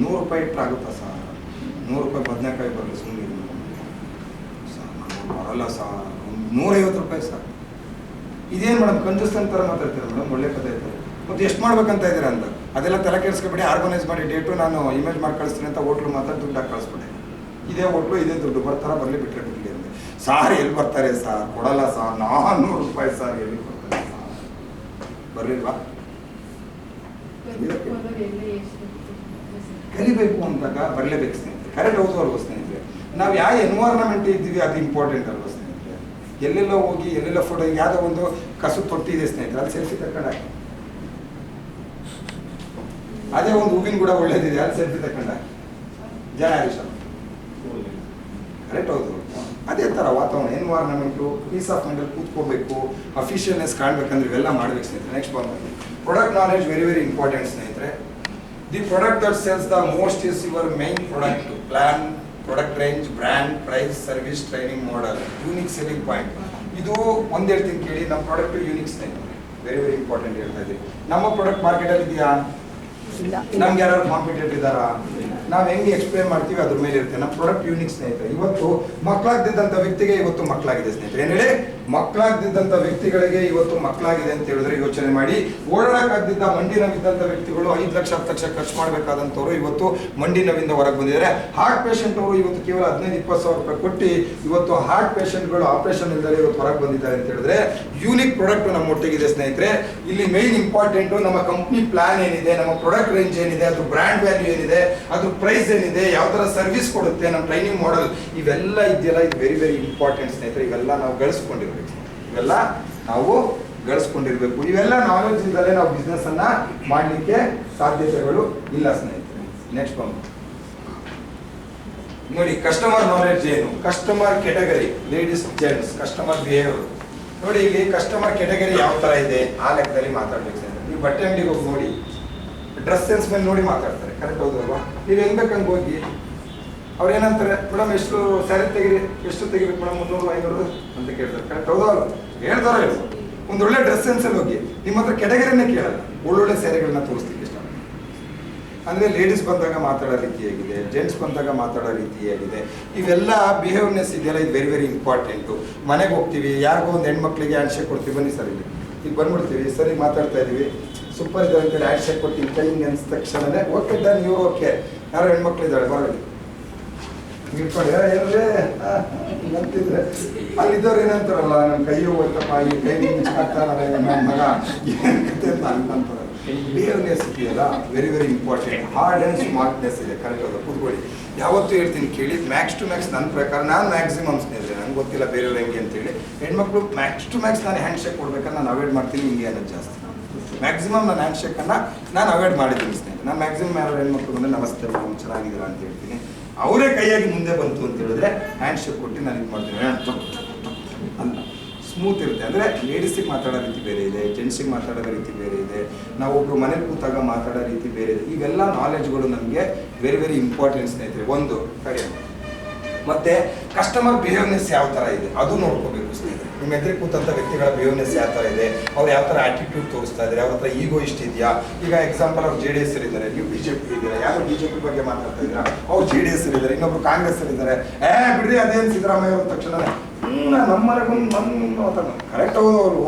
₹100 ಇಟ್ಟರೆ ಆಗುತ್ತಾ ಸರ್? ₹100 ಬದನೆಕಾಯಿ ಬರಲಿ ಸುಮ್ಮನೆ ಸರ್, ಬರಲ್ಲ ಸರ್. ₹150 ಸರ್. ಇದೇನು ಮೇಡಮ್ ಕಂಜೂಸ್ತನ ಥರ ಮಾತಾಡ್ತೀರಾ ಮೇಡಮ್? ಒಳ್ಳೆ ಪದ ಇರ್ತಾರೆ. ಮತ್ತು ಎಷ್ಟು ಮಾಡ್ಬೇಕಂತ ಇದ್ದೀರಾ ಅಂತ ಅದೆಲ್ಲ ತಲೆ ಕೆಡಿಸ್ಕೊಬೇಡಿ. ಆರ್ಗನೈಸ್ ಮಾಡಿ ಡೇಟು ನಾನು ಇಮೇಜ್ ಮಾಡಿ ಕಳಿಸ್ತೀನಿ ಅಂತ ಹೋಟ್ಲು ಮಾತಾಡಿ ದುಡ್ಡು ಕಳಿಸ್ಬಿಡಿ. ಇದೇ ಹೋಟ್ಲು ಇದೇ ದುಡ್ಡು ಬರ್ತಾರ ಬರಲಿ ಬಿಟ್ಟರೆ ಬಿಡಲಿ ಅಂದೆ. ಸಾರ್ ಎಲ್ಲಿ ಬರ್ತಾರೆ ಸರ್? ಕೊಡಲ್ಲ ಸರ್. ₹400 ಸರ್. ಎಲ್ಲಿ ಕೊಡ್ತಾರೆ ಸರ್? ಬರಲಿಲ್ವಾ? ಕಲಿಬೇಕು ಅಂದಾಗ ಬರಲೇಬೇಕು ಸ್ನೇಹಿತರೆ. ಕರೆಕ್ಟ್ ಹೌದು ಅಲ್ವ ಸ್ನೇಹಿತರೆ? ನಾವು ಯಾವ ಎನ್ವೈರನ್ಮೆಂಟ್ ಇದ್ದೀವಿ ಅದು ಇಂಪಾರ್ಟೆಂಟ್ ಅಲ್ವ ಸ್ನೇಹಿತರೆ? ಎಲ್ಲೆಲ್ಲೋ ಹೋಗಿ ಎಲ್ಲೆಲ್ಲ ಫೋಟೋ ಯಾವುದೋ ಒಂದು ಕಸು ತೊಟ್ಟಿ ಇದೆ ಸ್ನೇಹಿತರೆ, ಅಲ್ಲಿ ಸೆಲ್ಫಿ ತಗೊಂಡು ಹಾಕಿ. ಅದೇ ಒಂದು ಹೂವಿನ ಕೂಡ ಒಳ್ಳೇದಿದೆ, ಅಲ್ಲಿ ಸೆಲ್ಫಿ ತಗೊಂಡ ಜನ ಇಷ್ಟ. ಕರೆಕ್ಟ್ ಹೌದು. ಅದೇ ಥರ ವಾತಾವರಣ ಎನ್ವೈರನ್ಮೆಂಟು ಪೀಸ್ ಆಫ್ ಮೈಂಡಲ್ಲಿ ಕೂತ್ಕೋಬೇಕು, ಅಫಿಷಿಯಲ್ನೆಸ್ ಕಾಣಬೇಕಂದ್ರೆ ಇವೆಲ್ಲ ಮಾಡಬೇಕು ಸ್ನೇಹಿತರೆ. ನೆಕ್ಸ್ಟ್ ಬಂದು product knowledge very very important ಸ್ನೇಹಿತರೆ. The product that sells the most is your main product plan, product range, brand, price, service, training model, unique selling point. ಇದು ಒಂದು ಹೇಳ್ತೀನಿ ಕೇಳಿ, ನಮ್ಮ ಪ್ರಾಡಕ್ಟ್ ಯೂನಿಕ್ ಸ್ನೇಹಿತರೆ. ವೆರಿ ವೆರಿ ಇಂಪಾರ್ಟೆಂಟ್ ಹೇಳ್ತಾ ಇದ್ದೀವಿ. ನಮ್ಮ ಪ್ರಾಡಕ್ಟ್ ಮಾರ್ಕೆಟಲ್ಲಿ ಇದೆಯಾ? ನಮ್ಗೆ ಯಾರು ಕಾಂಪಿಟೇಟಿವ್ ಇದ್ದಾರಾ? ನಾವು ಹೆಂಗೆ ಎಕ್ಸ್ಪ್ಲೇನ್ ಮಾಡ್ತೀವಿ ಅದ್ರ ಮೇಲೆ ಇರುತ್ತೆ. ನಮ್ಮ ಪ್ರಾಡಕ್ಟ್ ಯೂನಿಕ್ ಸ್ನೇಹಿತರೆ. ಇವತ್ತು ಮಕ್ಕಳಾಗ್ದಿದ್ದಂಥ ವ್ಯಕ್ತಿಗೆ ಇವತ್ತು ಮಕ್ಕಳಾಗಿದೆ ಸ್ನೇಹಿತರೆ. ಏನು ಹೇಳಿ? ಮಕ್ಕಳಾಗ್ದಿದ್ದಂಥ ವ್ಯಕ್ತಿಗಳಿಗೆ ಇವತ್ತು ಮಕ್ಕಳಾಗಿದೆ ಅಂತ ಹೇಳಿದ್ರೆ ಯೋಚನೆ ಮಾಡಿ. ಓಡಾಡಕ್ಕಾಗ್ದಿದ್ದ ಮಂಡಿ ನೋವಿದ್ದಂಥ ವ್ಯಕ್ತಿಗಳು 5 ಲಕ್ಷ 10 ಲಕ್ಷ ಖರ್ಚು ಮಾಡಬೇಕಾದಂಥವ್ರು ಇವತ್ತು ಮಂಡಿ ನೋವಿಂದ ಹೊರಗೆ ಬಂದಿದ್ದಾರೆ. ಹಾರ್ಟ್ ಪೇಷಂಟ್ ಅವರು ಇವತ್ತು ಕೇವಲ 15-20 ಸಾವಿರ ರೂಪಾಯಿ ಕೊಟ್ಟು ಇವತ್ತು ಹಾರ್ಟ್ ಪೇಷಂಟ್ಗಳು ಆಪರೇಷನ್ ಇಲ್ಲದೆ ಇವತ್ತು ಹೊರಗೆ ಬಂದಿದ್ದಾರೆ ಅಂತ ಹೇಳಿದ್ರೆ ಯೂನಿಕ್ ಪ್ರಾಡಕ್ಟ್ ನಮ್ಮ ಒಟ್ಟಿಗಿದೆ ಸ್ನೇಹಿತರೆ. ಇಲ್ಲಿ ಮೈನ್ ಇಂಪಾರ್ಟೆಂಟು ನಮ್ಮ ಕಂಪ್ನಿ ಪ್ಲಾನ್ ಏನಿದೆ, ನಮ್ಮ ಪ್ರಾಡಕ್ಟ್ ರೇಂಜ್ ಏನಿದೆ, ಅದ್ರ ಬ್ರ್ಯಾಂಡ್ ವ್ಯಾಲ್ಯೂ ಏನಿದೆ, ಅದ್ರ ಪ್ರೈಸ್ ಏನಿದೆ, ಯಾವ ಥರ ಸರ್ವಿಸ್ ಕೊಡುತ್ತೆ, ನಮ್ಮ ಟ್ರೈನಿಂಗ್ ಮಾಡೆಲ್, ಇವೆಲ್ಲ ಇದೆಯಲ್ಲ, ಇದು ವೆರಿ ವೆರಿ ಇಂಪಾರ್ಟೆಂಟ್ ಸ್ನೇಹಿತರೆ. ಇವೆಲ್ಲ ನಾವು ಗಳಿಸ್ಕೊಂಡಿರ್ಬೇಕು. ಇವೆಲ್ಲ ನಾವು ಗಳಿಸ್ಕೊಂಡಿರ್ಬೇಕು. ಇವೆಲ್ಲ ನಾಲೆಜ್ ಇಲ್ಲದೆ ನಾವು ಬಿಸ್ನೆಸ್ ಅನ್ನ ಮಾಡಲಿಕ್ಕೆ ಸಾಧ್ಯತೆಗಳು ಇಲ್ಲ ಸ್ನೇಹಿತರೆ. ನೆಕ್ಸ್ಟ್ ಬಂದು ನೋಡಿ, ಕಸ್ಟಮರ್ ನಾಲೆಡ್ಜ್ ಏನು? Customer category, ladies gents, customer behaviour. ನೋಡಿ ಇಲ್ಲಿ ಕಸ್ಟಮರ್ ಕೆಟಗರಿ ಯಾವ ತರ ಇದೆ ಆ ಲೆಕ್ಕದಲ್ಲಿ ಮಾತಾಡ್ಬೇಕು ಸ್ನೇಹಿತರೆ. ನೀವು ಬಟ್ಟೆ ಅಂಗಡಿಗೆ ಹೋಗಿ ನೋಡಿ, ಡ್ರೆಸ್ ಸೆನ್ಸ್ ಮೇಲೆ ನೋಡಿ ಮಾತಾಡ್ತಾರೆ. ಕರೆಕ್ಟ್ ಹೌದಲ್ವಾ? ನೀವು ಹೆಂಗ್ ಬೇಕಂಗೆ ಹೋಗಿ ಅವ್ರು ಏನಂತಾರೆ, ಮೇಡಮ್ ಎಷ್ಟು ಸ್ಯಾರಿ ತೆಗಿರಿ, ಎಷ್ಟು ತೆಗಿಬೇಕು ಮೇಡಮ್, 300-500 ಅಂತ ಕೇಳ್ತಾರೆ. ಕರೆಕ್ಟ್ ಹೌದಾ? ಹೇಳ್ತಾರ ಹೇಳಿ. ಒಂದು ಒಳ್ಳೆ ಡ್ರೆಸ್ ಸೆನ್ಸಲ್ಲಿ ಹೋಗಿ ನಿಮ್ಮ ಹತ್ರ ಕೆಟಗರಿನೇ ಕೇಳಲ್ಲ, ಒಳ್ಳೊಳ್ಳೆ ಸ್ಯಾರಿಗಳನ್ನ ತೋರಿಸ್ಲಿಕ್ಕೆ ಇಷ್ಟ. ಅಂದರೆ ಲೇಡೀಸ್ ಬಂದಾಗ ಮಾತಾಡೋ ರೀತಿ ಹೇಗಿದೆ, ಜೆಂಟ್ಸ್ ಬಂದಾಗ ಮಾತಾಡೋ ರೀತಿ ಹೇಗಿದೆ, ಇವೆಲ್ಲ ಬಿಹೇವ್ನೆಸ್ ಇದೆಯಲ್ಲ, ಇದು ವೆರಿ ವೆರಿ ಇಂಪಾರ್ಟೆಂಟು. ಮನೆಗೆ ಹೋಗ್ತೀವಿ, ಯಾರಿಗೋ ಒಂದು ಹೆಣ್ಮಕ್ಳಿಗೆ ಹ್ಯಾಂಡ್ ಶೇಕ್ ಕೊಡ್ತೀವಿ, ಬನ್ನಿ ಸರ್ ಇಲ್ಲಿ ಬಂದ್ಬಿಡ್ತೀವಿ, ಸರಿ ಮಾತಾಡ್ತಾ ಇದೀವಿ, ಸೂಪರ್ ಇದ್ದಾರೆ ಅಂತೇಳಿ ಹ್ಯಾಂಡ್ ಶೇಕ್ ಕೊಟ್ಟು ಕೈ ಹಿಂಗೆ ಅನ್ಸಿದ ತಕ್ಷಣನೇ ಓಕೆ ಡನ್, ಇವ್ರು ಓಕೆ. ಯಾರೋ ಹೆಣ್ಮಕ್ಳಿದ್ದಾಳೆ ಬರಲಿ ಇಟ್ಕೊಂಡು ಏನಂದ್ರೆ ಅಂತಿದ್ರೆ ಅಲ್ಲಿದ್ದವ್ರು ಏನಂತಾರಲ್ಲ, ನಮ್ಮ ಕೈಯು ಹೋಯ್ತಪ್ಪ, ಈ ಕೈ ಆಗ್ತಾರಲ್ಲ ನನ್ನ ಮಗ ಏನ್ ಕತೆ ಅಂತ ಅನ್ಕೊಂತಾರೆ. ಬಿಹೇವ್ನೆಸ್ ಇದೆಯಲ್ಲ very very important. Hard and smartness ಇದೆ. ಕರೆಕ್ಟ್ ಅದ ಕೂತ್ಕೊಳ್ಳಿ. ಯಾವತ್ತೂ ಹೇಳ್ತೀನಿ ಕೇಳಿ, ಮ್ಯಾಕ್ಸ್ ಟು ಮ್ಯಾಕ್ಸ್ ನನ್ನ ಪ್ರಕಾರ ನಾನು ಮ್ಯಾಕ್ಸಿಮಮ್ ಸ್ನೇಹಿತರೆ, ನಂಗೆ ಗೊತ್ತಿಲ್ಲ ಬೇರೆಯವ್ರು ಹೆಂಗೆ ಅಂತೇಳಿ, ಹೆಣ್ಮಕ್ಳು ಮ್ಯಾಕ್ಸ್ ಟು ಮ್ಯಾಕ್ಸ್ ನಾನು ಹ್ಯಾಂಡ್ ಶೇಕ್ ಕೊಡ್ಬೇಕಾದ್ರೆ ನಾನು ಅವಾಯ್ಡ್ ಮಾಡ್ತೀನಿ. ಹಿಂಗೆ ಅನ್ನೋದು ಜಾಸ್ತಿ. ಮ್ಯಾಕ್ಸಿಮಮ್ ನಾನು ಹ್ಯಾಂಡ್ ಶೇಕನ್ನು ನಾನು ಅವಾಯ್ಡ್ ಮಾಡಿದ್ದೀನಿ ಸ್ನೇಹಿತರೆ. ನಾನು ಮ್ಯಾಕ್ಸಿಮಮ್ ಯಾರು ಹೆಣ್ಮಕ್ಳು ಬಂದರೆ ನಮಸ್ತೆ ಮೇಡಮ್ ಚೆನ್ನಾಗಿದ್ದೀರಾ ಅಂತ ಹೇಳ್ತೀನಿ. ಅವರೇ ಕೈಯಾಗಿ ಮುಂದೆ ಬಂತು ಅಂತ ಹೇಳಿದ್ರೆ ಹ್ಯಾಂಡ್ ಶೇಕ್ ಕೊಟ್ಟು ನಾನು ಇದು ಮಾಡ್ತೀನಿ ಅಲ್ಲ, ಸ್ಮೂತ್ ಇರುತ್ತೆ. ಅಂದರೆ ಲೇಡೀಸಿಗೆ ಮಾತಾಡೋ ರೀತಿ ಬೇರೆ ಇದೆ, ಜೆಂಟ್ಸಿಗೆ ಮಾತಾಡೋ ರೀತಿ ಬೇರೆ ಇದೆ, ನಾವೊಬ್ರು ಮನೇಲಿ ಕೂತಾಗ ಮಾತಾಡೋ ರೀತಿ ಬೇರೆ ಇದೆ. ಇವೆಲ್ಲ ನಾಲೆಜ್ಗಳು ನಮಗೆ ವೆರಿ ವೆರಿ ಇಂಪಾರ್ಟೆಂಟ್ ಸ್ನೇಹಿತರೆ. ಒಂದು ಕಡೆ ಮತ್ತೆ ಕಸ್ಟಮರ್ ಬಿಹೇವ್ನೆಸ್ ಯಾವ ಥರ ಇದೆ ಅದು ನೋಡ್ಕೋಬೇಕು ಸ್ನೇಹಿತರೆ. ನಿಮ್ಮ ಎದುರಿಗೆ ಕೂತಂಥ ವ್ಯಕ್ತಿಗಳ ಬಿಹೇವ್ನೆಸ್ ಯಾವ ಥರ ಇದೆ, ಅವ್ರು ಯಾವ ಥರ ಆಟಿಟ್ಯೂಡ್ ತೋರಿಸ್ತಾ ಇದ್ದಾರೆ, ಅವ್ರ ಹತ್ರ ಈಗೋ ಇಷ್ಟ ಇದೆಯಾ. ಈಗ ಎಕ್ಸಾಂಪಲ್ ಅವ್ರು JDS ಇದ್ದಾರೆ, ನೀವು BJP ಇದ್ದೀರಾ, ಯಾರು BJP ಬಗ್ಗೆ ಮಾತಾಡ್ತಾ ಇದ್ದೀರಾ, ಅವ್ರು JDS ಇದ್ದಾರೆ, ಇನ್ನೊಬ್ರು ಕಾಂಗ್ರೆಸ್ ಇದ್ದಾರೆ. ಬಿಡ್ರಿ ಅದೇನು ಸಿದ್ದರಾಮಯ್ಯ ಅವ್ರ ತಕ್ಷಣ ನಮ್ಮನೆಗೂ ನನ್ನ ಕರೆಕ್ಟ್ ಅವರು.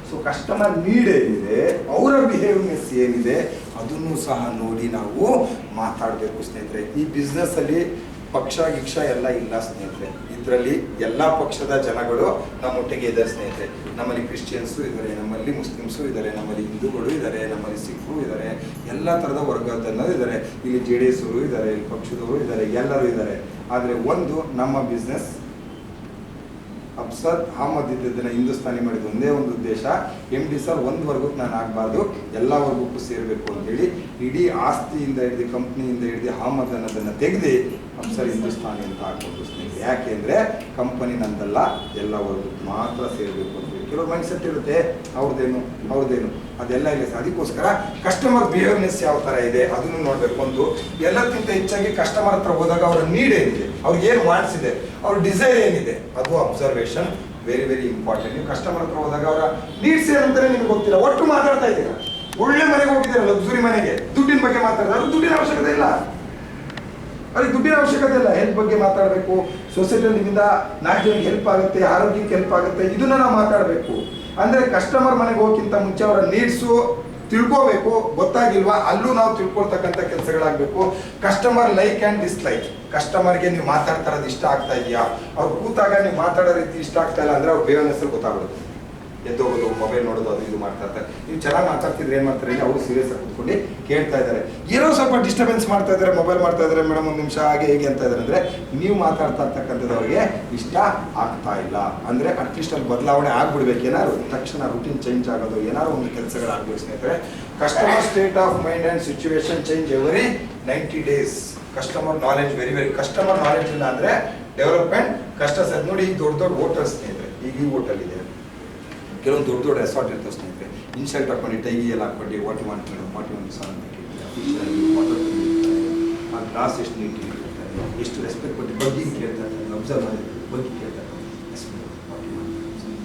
ಸೊ ಕಸ್ಟಮರ್ ನೀಡ್ ಏನಿದೆ, ಅವರ ಬಿಹೇವ್ನೆಸ್ ಏನಿದೆ ಅದನ್ನು ಸಹ ನೋಡಿ ನಾವು ಮಾತಾಡಬೇಕು ಸ್ನೇಹಿತರೆ. ಈ ಬಿಸ್ನೆಸ್ಸಲ್ಲಿ ಪಕ್ಷ ಗಿಕ್ಷ ಎಲ್ಲ ಇಲ್ಲ ಸ್ನೇಹಿತರೆ. ಇದರಲ್ಲಿ ಎಲ್ಲ ಪಕ್ಷದ ಜನಗಳು ನಮ್ಮೊಟ್ಟಿಗೆ ಇದ್ದಾರೆ ಸ್ನೇಹಿತರೆ. ನಮ್ಮಲ್ಲಿ ಕ್ರಿಶ್ಚಿಯನ್ಸು ಇದ್ದಾರೆ, ನಮ್ಮಲ್ಲಿ ಮುಸ್ಲಿಮ್ಸು ಇದ್ದಾರೆ, ನಮ್ಮಲ್ಲಿ ಹಿಂದೂಗಳು ಇದ್ದಾರೆ, ನಮ್ಮಲ್ಲಿ ಸಿಖ್ರು ಇದ್ದಾರೆ, ಎಲ್ಲ ಥರದ ವರ್ಗದವರು ಇದ್ದಾರೆ. ಇಲ್ಲಿ JDS ಅವರು ಇದ್ದಾರೆ, ಇಲ್ಲಿ ಪಕ್ಷದವರು ಇದ್ದಾರೆ, ಎಲ್ಲರೂ ಇದ್ದಾರೆ. ಆದರೆ ಒಂದು ನಮ್ಮ ಬಿಸ್ನೆಸ್ ಅಫ್ಸರ್ ಅಹಮದ್ ಇದ್ದದನ್ನು ಹಿಂದೂಸ್ತಾನಿ ಮಾಡಿದ ಒಂದೇ ಒಂದು ಉದ್ದೇಶ, MD ಸರ್ ಒಂದು ವರ್ಗಕ್ಕೆ ನಾನು ಆಗಬಾರ್ದು, ಎಲ್ಲ ವರ್ಗಕ್ಕೂ ಸೇರಬೇಕು ಅಂತೇಳಿ ಇಡೀ ಆಸ್ತಿಯಿಂದ ಹಿಡಿದು ಕಂಪ್ನಿಯಿಂದ ಹಿಡಿದು ಅಹಮದ್ ಅನ್ನೋದನ್ನು ತೆಗೆದು ಅಫ್ಸರ್ ಹಿಂದೂಸ್ತಾನಿ ಅಂತ ಹಾಕ್ಬೋದು ಸ್ನೇಹಿತರೆ. ಯಾಕೆಂದರೆ ಕಂಪನಿ ನಂದಲ್ಲ, ಎಲ್ಲ ವರ್ಗಕ್ಕೆ ಮಾತ್ರ ಸೇರಬೇಕು ಅಂತ ಹೇಳಿ ಕೆಲವು ಮೈಂಡ್ ಸೆಟ್ ಇರುತ್ತೆ, ಅವ್ರದ್ದೇನು ಅದೆಲ್ಲ ಇಲ್ಲ. ಅದಕ್ಕೋಸ್ಕರ ಕಸ್ಟಮರ್ ಬಿಹೇವ್ನೆಸ್ ಯಾವ ಥರ ಇದೆ ಅದನ್ನು ನೋಡಬೇಕು. ಒಂದು ಎಲ್ಲಕ್ಕಿಂತ ಹೆಚ್ಚಾಗಿ ಕಸ್ಟಮರ್ ಹತ್ರ ಹೋದಾಗ ಅವರ ನೀಡ್ ಏನಿದೆ, ಅವ್ರಿಗೆ ಏನು ಮಾಡಿಸಿದೆ, ಅವ್ರ ಡಿಸೈರ್ ಏನಿದೆ, ಅದು ಅಬ್ಸರ್ವೇಷನ್ ವೆರಿ ವೆರಿ ಇಂಪಾರ್ಟೆಂಟ್. ನೀವು ಕಸ್ಟಮರ್ ಹತ್ರ ಹೋದಾಗ ಅವರ ನೀಡ್ಸ್ ಏನಂತಾನೆ ನಿಮ್ಗೆ ಗೊತ್ತಿಲ್ಲ, ಒಟ್ಟು ಮಾತಾಡ್ತಾ ಇದ್ದೀರಾ. ಒಳ್ಳೆ ಮನೆಗೆ ಹೋಗಿದ್ದೀರಾ, ಲಕ್ಸುರಿ ಮನೆಗೆ, ದುಡ್ಡಿನ ಬಗ್ಗೆ ಮಾತಾಡಿದ್ರೆ ಅದು ದುಡ್ಡಿನ ಅವಶ್ಯಕತೆ ಇಲ್ಲ. ಅವ್ರಿಗೆ ದುಡ್ಡಿನ ಅವಶ್ಯಕತೆ ಇಲ್ಲ. ಹೆಲ್ತ್ ಬಗ್ಗೆ ಮಾತಾಡಬೇಕು, ಸೊಸೈಟಿಯಲ್ಲಿ ನಿಮ್ಮಿಂದ 4 ಜನಕ್ಕೆ ಹೆಲ್ಪ್ ಆಗುತ್ತೆ, ಆರೋಗ್ಯಕ್ಕೆ ಹೆಲ್ಪ್ ಆಗುತ್ತೆ, ಇದನ್ನ ನಾವು ಮಾತಾಡಬೇಕು. ಅಂದರೆ ಕಸ್ಟಮರ್ ಮನೆಗೆ ಹೋಗೋಕ್ಕಿಂತ ಮುಂಚೆ ಅವರ ನೀಡ್ಸು ತಿಳ್ಕೋಬೇಕು. ಗೊತ್ತಾಗಿಲ್ವಾ ಅಲ್ಲೂ ನಾವು ತಿಳ್ಕೊಳ್ತಕ್ಕಂಥ ಕೆಲಸಗಳಾಗಬೇಕು. Customer like and dislike. ಕಸ್ಟಮರ್ಗೆ ನೀವು ಮಾತಾಡ್ತಾ ಇರೋದು ಇಷ್ಟ ಆಗ್ತಾ ಇದೆಯಾ, ಅವ್ರು ಕೂತಾಗ ನೀವು ಮಾತಾಡೋ ರೀತಿ ಇಷ್ಟ ಆಗ್ತಾ ಇಲ್ಲ ಅಂದರೆ ಅವ್ರು ಬೇರೆ ಹೆಸರು ಗೊತ್ತಾಗ್ಬಿಡುತ್ತೆ. ಎದ್ದೋಗೋದು, ಮೊಬೈಲ್ ನೋಡೋದು, ಅದು ಇದು ಮಾಡ್ತಾ ಇರ್ತಾರೆ. ನೀವು ಚೆನ್ನಾಗಿ ಮಾತಾಡ್ತಿದ್ರೆ ಏನು ಮಾಡ್ತಾರೆ, ಅವರು ಸೀರಿಯಸ್ ಆಗಿ ಕೂತ್ಕೊಂಡು ಕೇಳ್ತಾ ಇದ್ದಾರೆ. ಏನೋ ಸ್ವಲ್ಪ ಡಿಸ್ಟರ್ಬೆನ್ಸ್ ಮಾಡ್ತಾ ಇದ್ದಾರೆ, ಮೊಬೈಲ್ ಮಾಡ್ತಾ ಇದ್ದಾರೆ ಮೇಡಮ್, ಒಂದು ನಿಮಿಷ ಹಾಗೆ ಹೇಗೆ ಅಂತ ಇದ್ದಾರೆ ಅಂದರೆ ನೀವು ಮಾತಾಡ್ತಾ ಇರ್ತಕ್ಕಂಥದ್ದು ಅವ್ರಿಗೆ ಇಷ್ಟ ಆಗ್ತಾ ಇಲ್ಲ. ಅಂದರೆ ಅಟ್ಲೀಸ್ಟ್ ಅಲ್ಲಿ ಬದಲಾವಣೆ ಆಗ್ಬಿಡ್ಬೇಕು. ಏನಾದ್ರು ತಕ್ಷಣ ರೂಟೀನ್ ಚೇಂಜ್ ಆಗೋದು, ಏನಾದ್ರು ಒಂದು ಕೆಲಸಗಳಾಗಬೇಕು ಸ್ನೇಹಿತರೆ. Customer state of mind and situation change every 90 days. Customer knowledge very customer knowledge ಇಲ್ಲ ಅಂದರೆ ಡೆವಲಪ್ಮೆಂಟ್ ಕಷ್ಟ ಸರ್. ನೋಡಿ ಈಗ ದೊಡ್ಡ ದೊಡ್ಡ ಹೋಟೆಲ್ ಸ್ನೇಹಿತರೆ, ಈಗ ಈ ಹೋಟೆಲ್ ಇದೆ, ಕೆಲವೊಂದು ದೊಡ್ಡ ದೊಡ್ಡ ರೆಸಾರ್ಟ್ ಇರ್ತವೆ ಸ್ನೇಹಿತರೆ. ಇನ್ಶರ್ಟ್ ಹಾಕೊಂಡು ಟೈಗಿ ಎಲ್ಲ ಹಾಕೊಂಡು ವಾಟಿ ಮಾಡ್ತಾರೆ, ವಾಟಿ ಒಂದು ಸಾಲ ಆ ಗ್ಲಾಸ್ ಎಷ್ಟು ನೀಟಿ ಇರ್ತಾರೆ, ಎಷ್ಟು ರೆಸ್ಪೆಕ್ಟ್ ಕೊಟ್ಟು ಬಗ್ಗೆ ಕೇಳ್ತಾರೆ, ಅಬ್ಸರ್ವ್ ಮಾಡಿ ಬಗ್ಗೆ ಕೇಳ್ತಾರೆ,